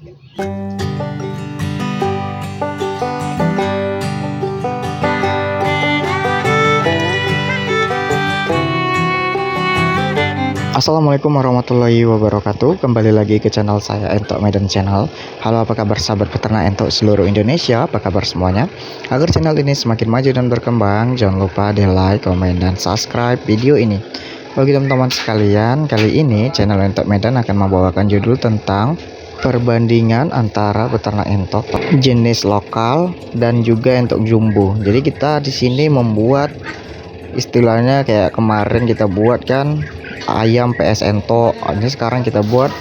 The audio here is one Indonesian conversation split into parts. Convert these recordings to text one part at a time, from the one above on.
Assalamualaikum warahmatullahi wabarakatuh. Kembali lagi ke channel saya, Entok Medan Channel. Halo, apa kabar sahabat peternak entok seluruh Indonesia? Apa kabar semuanya? Agar channel ini semakin maju dan berkembang, jangan lupa di like, komen, dan subscribe video ini. Bagi teman-teman sekalian, kali ini channel Entok Medan akan membawakan judul tentang perbandingan antara peternak entok jenis lokal dan juga entok jumbo. Jadi kita di sini membuat istilahnya kayak kemarin kita buat kan ayam PS entok, ini sekarang kita buat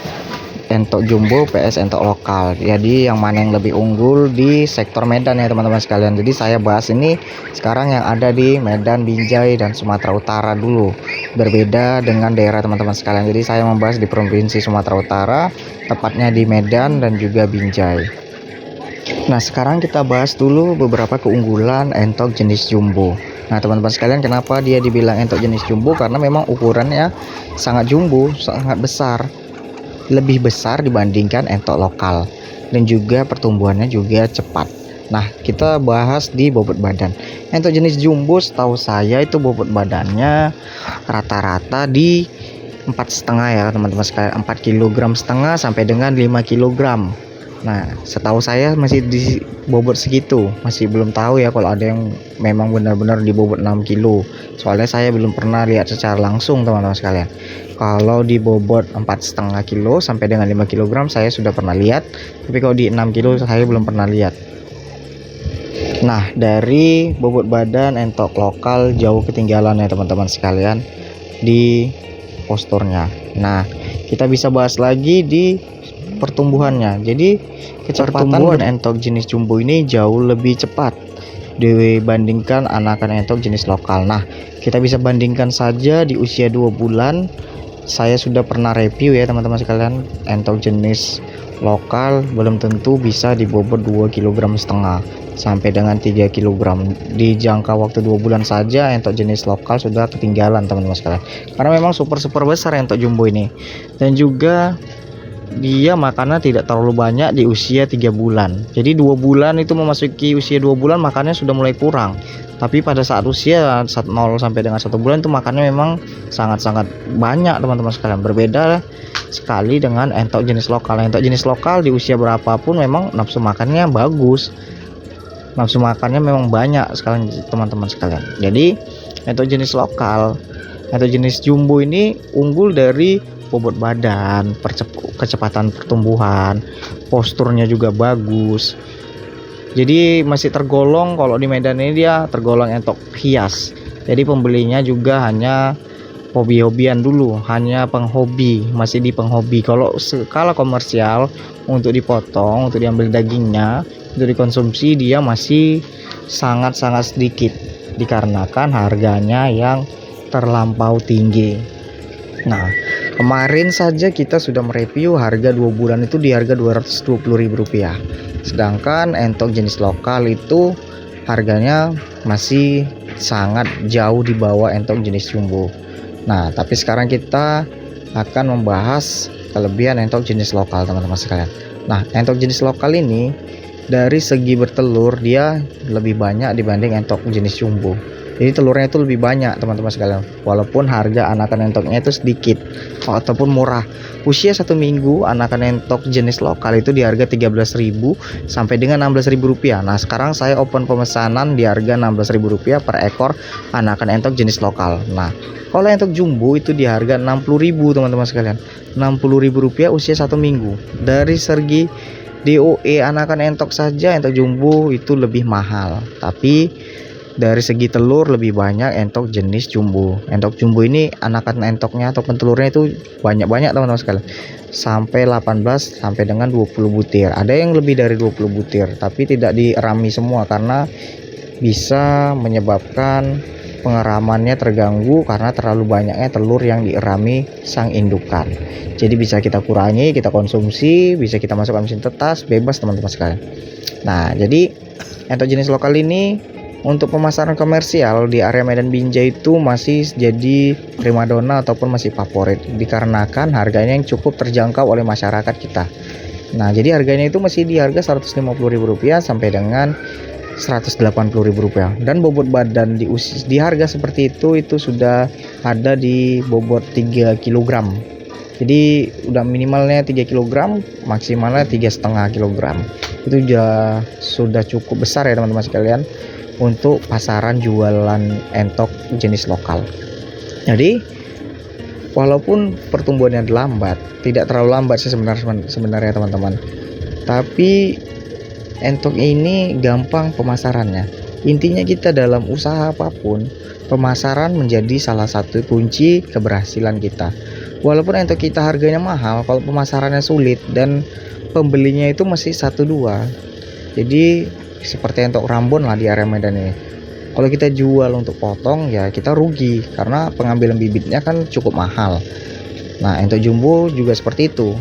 entok jumbo PS entok lokal. Jadi yang mana yang lebih unggul di sektor Medan ya teman-teman sekalian. Jadi saya bahas ini sekarang yang ada di Medan, Binjai, dan Sumatera Utara dulu, berbeda dengan daerah teman-teman sekalian. Jadi saya membahas di provinsi Sumatera Utara, tepatnya di Medan dan juga Binjai. Nah, sekarang kita bahas dulu beberapa keunggulan entok jenis jumbo. Nah, teman-teman sekalian, kenapa dia dibilang entok jenis jumbo? Karena memang ukurannya sangat jumbo, sangat besar, lebih besar dibandingkan entok lokal, dan juga pertumbuhannya juga cepat. Nah, kita bahas di bobot badan. Entok jenis jumbo setahu saya itu bobot badannya rata-rata di 4,5 ya teman-teman sekalian, 4,5 kg sampai dengan 5 kg. Nah, setahu saya masih di bobot segitu, masih belum tahu ya kalau ada yang memang benar-benar di bobot 6 kilo. Soalnya saya belum pernah lihat secara langsung teman-teman sekalian. Kalau di bobot 4,5 kilo sampai dengan 5 kg saya sudah pernah lihat, tapi kalau di 6 kilo saya belum pernah lihat. Nah, dari bobot badan entok lokal jauh ketinggalan ya teman-teman sekalian di posturnya. Nah, kita bisa bahas lagi di pertumbuhannya. Jadi kecepatan entok jenis jumbo ini jauh lebih cepat dibandingkan anakan entok jenis lokal. Nah, kita bisa bandingkan saja di usia 2 bulan. Saya sudah pernah review ya teman-teman sekalian, entok jenis lokal belum tentu bisa di bobot 2,5 kg sampai dengan 3 kg. Di jangka waktu 2 bulan saja entok jenis lokal sudah ketinggalan teman-teman sekalian, karena memang super besar entok jumbo ini. Dan juga dia makannya tidak terlalu banyak di usia 3 bulan. Jadi 2 bulan itu memasuki usia 2 bulan makannya sudah mulai kurang. Tapi pada saat usia 0 sampai dengan 1 bulan itu makannya memang sangat-sangat banyak teman-teman sekalian. Berbeda sekali dengan entok jenis lokal. Entok jenis lokal di usia berapapun memang nafsu makannya bagus. Nafsu makannya memang banyak sekali teman-teman sekalian. Jadi entok jenis lokal, entok jenis jumbo ini unggul dari bobot badan, kecepatan pertumbuhan, posturnya juga bagus. Jadi masih tergolong, kalau di Medan ini dia tergolong entok hias. Jadi pembelinya juga hanya hobi-hobian dulu, hanya penghobi, masih di penghobi. Kalau skala komersial untuk dipotong, untuk diambil dagingnya, untuk dikonsumsi, dia masih sangat-sangat sedikit dikarenakan harganya yang terlampau tinggi. Nah, kemarin saja kita sudah mereview harga 2 bulan itu di harga Rp220.000. Sedangkan entok jenis lokal itu harganya masih sangat jauh di bawah entok jenis jumbo. Nah, tapi sekarang kita akan membahas kelebihan entok jenis lokal teman-teman sekalian. Nah, entok jenis lokal ini dari segi bertelur dia lebih banyak dibanding entok jenis jumbo. Jadi telurnya itu lebih banyak teman-teman sekalian, walaupun harga anakan entoknya itu sedikit ataupun murah. Usia 1 minggu anakan entok jenis lokal itu di harga Rp13.000 sampai dengan Rp16.000. Nah, sekarang saya open pemesanan di harga Rp16.000 per ekor anakan entok jenis lokal. Nah, kalau entok jumbo itu di harga Rp60.000 teman-teman sekalian. Rp60.000 usia 1 minggu. Dari segi DOE anakan entok saja entok jumbo itu lebih mahal, tapi dari segi telur lebih banyak entok jenis jumbo. Entok jumbo ini anakan entoknya atau pentelurnya itu banyak-banyak teman-teman sekalian, sampai 18 sampai dengan 20 butir. Ada yang lebih dari 20 butir, tapi tidak dirami semua karena bisa menyebabkan pengeramannya terganggu karena terlalu banyaknya telur yang dierami sang indukan. Jadi bisa kita kurangi, kita konsumsi, bisa kita masukkan mesin tetas, bebas teman-teman sekalian. Nah, jadi entok jenis lokal ini untuk pemasaran komersial di area Medan Binjai itu masih jadi primadona ataupun masih favorit dikarenakan harganya yang cukup terjangkau oleh masyarakat kita. Nah, jadi harganya itu masih di harga Rp150.000 sampai dengan Rp180.000, dan bobot badan di harga seperti itu sudah ada di bobot 3 kg. Jadi udah minimalnya 3 kg, maksimalnya 3,5 kg. Itu sudah cukup besar ya teman-teman sekalian untuk pasaran jualan entok jenis lokal. Jadi walaupun pertumbuhannya lambat, tidak terlalu lambat sih sebenarnya teman-teman, tapi entok ini gampang pemasarannya. Intinya kita dalam usaha apapun, pemasaran menjadi salah satu kunci keberhasilan kita. Walaupun entok kita harganya mahal, kalau pemasarannya sulit dan pembelinya itu masih 1-2. Jadi seperti entok Rambon lah di area Medan ini. Kalau kita jual untuk potong ya kita rugi karena pengambilan bibitnya kan cukup mahal. Nah, entok jumbo juga seperti itu.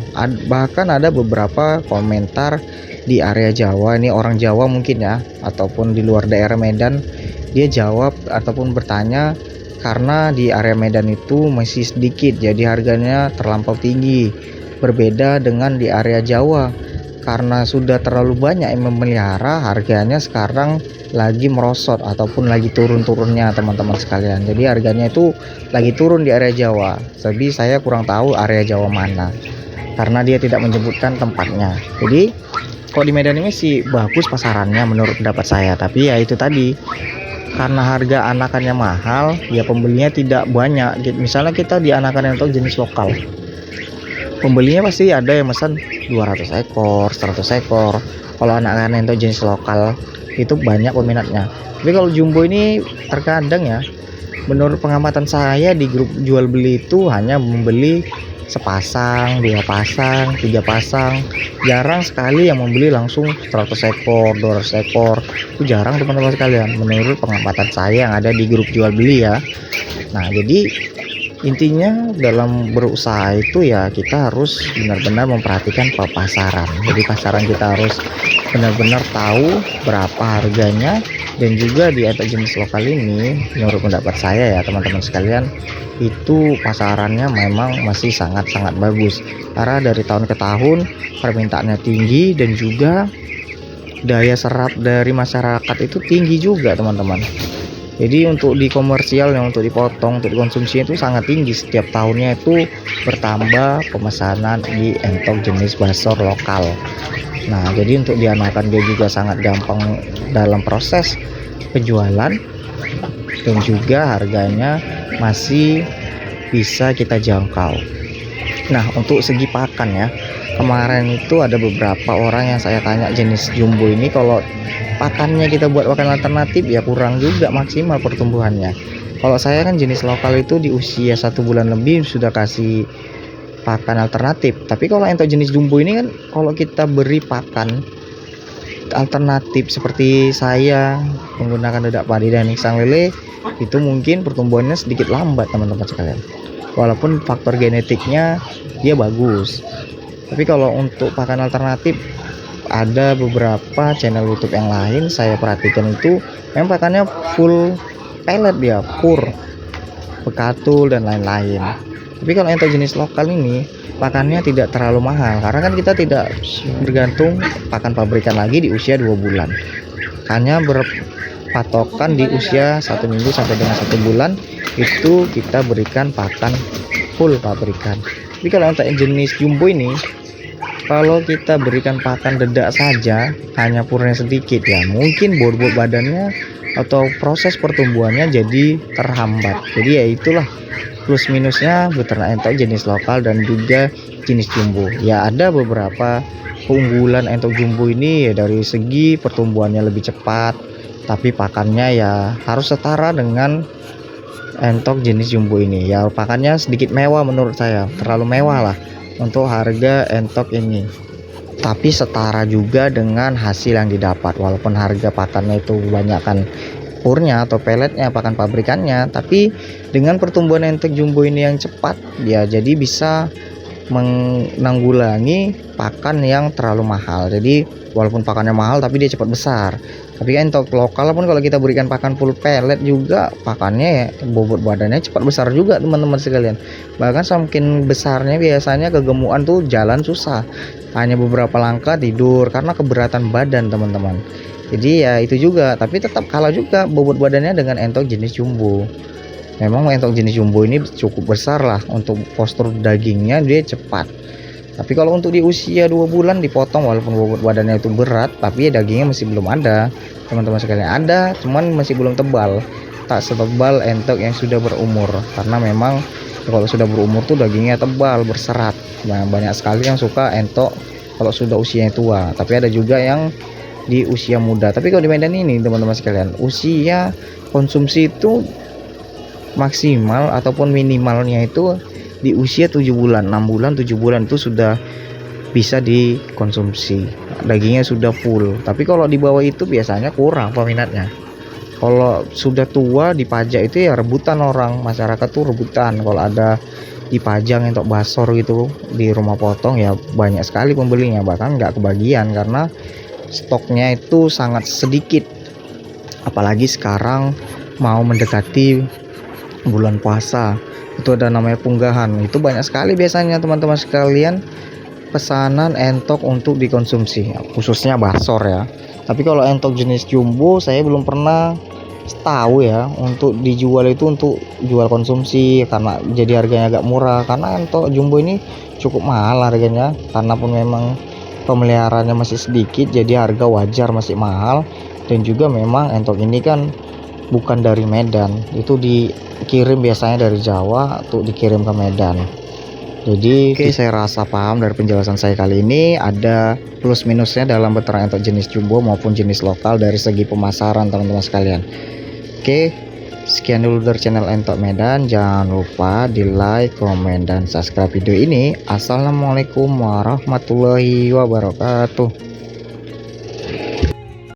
Bahkan ada beberapa komentar di area Jawa, ini orang Jawa mungkin ya, ataupun di luar daerah Medan, dia jawab ataupun bertanya karena di area Medan itu masih sedikit, jadi harganya terlampau tinggi. Berbeda dengan di area Jawa, karena sudah terlalu banyak yang memelihara, harganya sekarang lagi merosot ataupun lagi turun-turunnya teman-teman sekalian. Jadi harganya itu lagi turun di area Jawa. Jadi saya kurang tahu area Jawa mana, karena dia tidak menyebutkan tempatnya. Jadi kalau di Medan ini sih bagus pasarannya menurut pendapat saya, tapi ya itu tadi, karena harga anakannya mahal, ya pembelinya tidak banyak. Misalnya kita di anakan entok jenis lokal, pembelinya pasti ada yang pesan 200 ekor, 100 ekor. Kalau anakan entok jenis lokal itu banyak peminatnya. Tapi kalau jumbo ini terkadang ya, menurut pengamatan saya di grup jual beli itu hanya membeli sepasang, 2 pasang, 3 pasang. Jarang sekali yang membeli langsung 100 ekor, 200 ekor. Itu jarang teman-teman sekalian menurut pengamatan saya yang ada di grup jual beli ya. Nah, jadi intinya dalam berusaha itu ya kita harus benar-benar memperhatikan pasaran. Jadi pasaran kita harus benar-benar tahu berapa harganya, dan juga di entok jenis lokal ini menurut pendapat saya ya teman-teman sekalian, itu pasarannya memang masih sangat-sangat bagus karena dari tahun ke tahun permintaannya tinggi, dan juga daya serap dari masyarakat itu tinggi juga teman-teman. Jadi untuk di komersialnya, untuk dipotong, untuk dikonsumsi itu sangat tinggi. Setiap tahunnya itu bertambah pemesanan di entok jenis basor lokal. Nah, jadi untuk dianakan dia juga sangat gampang dalam proses penjualan, dan juga harganya masih bisa kita jangkau. Nah, untuk segi pakan ya, kemarin itu ada beberapa orang yang saya tanya jenis jumbo ini, kalau pakannya kita buat pakan alternatif ya kurang juga maksimal pertumbuhannya. Kalau saya kan jenis lokal itu di usia 1 bulan lebih sudah kasih pakan alternatif. Tapi kalau untuk jenis jumbo ini kan kalau kita beri pakan alternatif seperti saya menggunakan dedak padi dan insang lele, itu mungkin pertumbuhannya sedikit lambat teman-teman sekalian. Walaupun faktor genetiknya dia bagus. Tapi kalau untuk pakan alternatif, ada beberapa channel YouTube yang lain saya perhatikan itu memang pakannya full pellet, dia pur, bekatul dan lain-lain. Tapi kalau entok jenis lokal ini pakannya tidak terlalu mahal karena kan kita tidak bergantung pakan pabrikan lagi di usia 2 bulan. Hanya berpatokan di usia 1 minggu sampai dengan 1 bulan itu kita berikan pakan full pabrikan. Tapi kalau untuk jenis jumbo ini, kalau kita berikan pakan dedak saja, hanya purnya sedikit ya, mungkin bobot badannya atau proses pertumbuhannya jadi terhambat. Jadi ya itulah plus minusnya beternak entok jenis lokal dan juga jenis jumbo. Ya ada beberapa keunggulan entok jumbo ini ya, dari segi pertumbuhannya lebih cepat, tapi pakannya ya harus setara dengan entok jenis jumbo ini. Ya pakannya sedikit mewah menurut saya, terlalu mewah lah untuk harga entok ini, tapi setara juga dengan hasil yang didapat. Walaupun harga pakannya itu kebanyakan purnya atau peletnya, pakan pabrikannya, tapi dengan pertumbuhan entok jumbo ini yang cepat ya, jadi bisa menanggulangi pakan yang terlalu mahal. Jadi walaupun pakannya mahal tapi dia cepat besar. Tapi kan untuk lokal pun kalau kita berikan pakan full pellet juga pakannya ya, bobot badannya cepat besar juga teman-teman sekalian. Bahkan semakin besarnya biasanya kegemukan tuh jalan susah, hanya beberapa langkah tidur karena keberatan badan teman-teman. Jadi ya itu juga, tapi tetap kalah juga bobot badannya dengan entok jenis jumbo. Memang entok jenis jumbo ini cukup besar lah, untuk postur dagingnya dia cepat. Tapi kalau untuk di usia 2 bulan dipotong, walaupun bobot badannya itu berat, tapi ya dagingnya masih belum ada. Teman-teman sekalian, ada, cuman masih belum tebal. Tak setebal entok yang sudah berumur. Karena memang kalau sudah berumur tuh dagingnya tebal, berserat. Banyak sekali yang suka entok kalau sudah usianya tua. Tapi ada juga yang di usia muda. Tapi kalau di Medan ini teman-teman sekalian, usia konsumsi itu maksimal ataupun minimalnya itu di usia 7 bulan, 6 bulan, 7 bulan itu sudah bisa dikonsumsi. Dagingnya sudah full. Tapi kalau di bawah itu biasanya kurang peminatnya. Kalau sudah tua dipajak itu ya rebutan, orang masyarakat tuh rebutan. Kalau ada dipajang untuk basor gitu di rumah potong ya banyak sekali pembelinya, bahkan nggak kebagian karena stoknya itu sangat sedikit. Apalagi sekarang mau mendekati bulan puasa, itu ada namanya punggahan, itu banyak sekali biasanya teman-teman sekalian pesanan entok untuk dikonsumsi, khususnya basor ya. Tapi kalau entok jenis jumbo saya belum pernah tahu ya untuk dijual itu untuk jual konsumsi, karena jadi harganya agak murah. Karena entok jumbo ini cukup mahal harganya, karena pun memang pemeliharaannya masih sedikit, jadi harga wajar masih mahal. Dan juga memang entok ini kan bukan dari Medan, itu dikirim biasanya dari Jawa untuk dikirim ke Medan. Jadi saya rasa paham dari penjelasan saya kali ini. Ada plus minusnya dalam beternak entok jenis jumbo maupun jenis lokal dari segi pemasaran teman-teman sekalian. Sekian dulu dari channel Entok Medan. Jangan lupa di like, komen, dan subscribe video ini. Assalamualaikum warahmatullahi wabarakatuh.